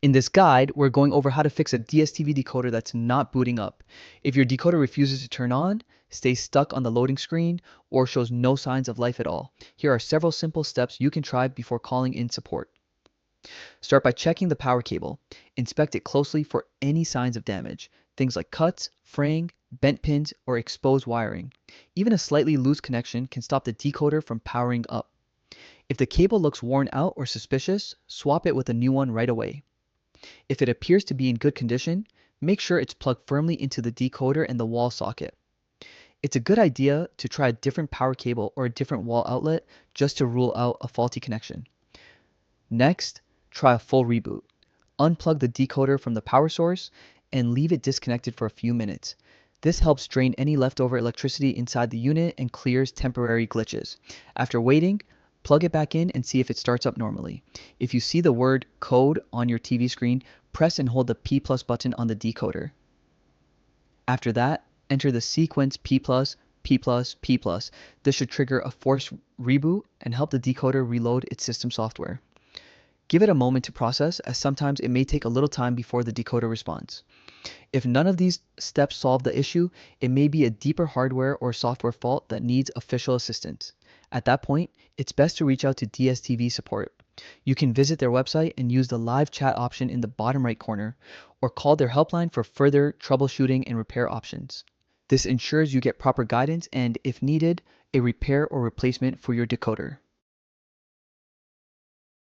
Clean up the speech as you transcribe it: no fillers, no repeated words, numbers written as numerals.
In this guide, we're going over how to fix a DSTV decoder that's not booting up. If your decoder refuses to turn on, stays stuck on the loading screen, or shows no signs of life at all, here are several simple steps you can try before calling in support. Start by checking the power cable. Inspect it closely for any signs of damage, things like cuts, fraying, bent pins, or exposed wiring. Even a slightly loose connection can stop the decoder from powering up. If the cable looks worn out or suspicious, swap it with a new one right away. If it appears to be in good condition, make sure it's plugged firmly into the decoder and the wall socket. It's a good idea to try a different power cable or a different wall outlet just to rule out a faulty connection. Next, try a full reboot. Unplug the decoder from the power source and leave it disconnected for a few minutes. This helps drain any leftover electricity inside the unit and clears temporary glitches. After waiting, plug it back in and see if it starts up normally. If you see the word code on your TV screen, press and hold the P+ button on the decoder. After that, enter the sequence P+, P+, P+. This should trigger a forced reboot and help the decoder reload its system software. Give it a moment to process, as sometimes it may take a little time before the decoder responds. If none of these steps solve the issue, it may be a deeper hardware or software fault that needs official assistance. At that point, it's best to reach out to DSTV support. You can visit their website and use the live chat option in the bottom right corner, or call their helpline for further troubleshooting and repair options. This ensures you get proper guidance and, if needed, a repair or replacement for your decoder.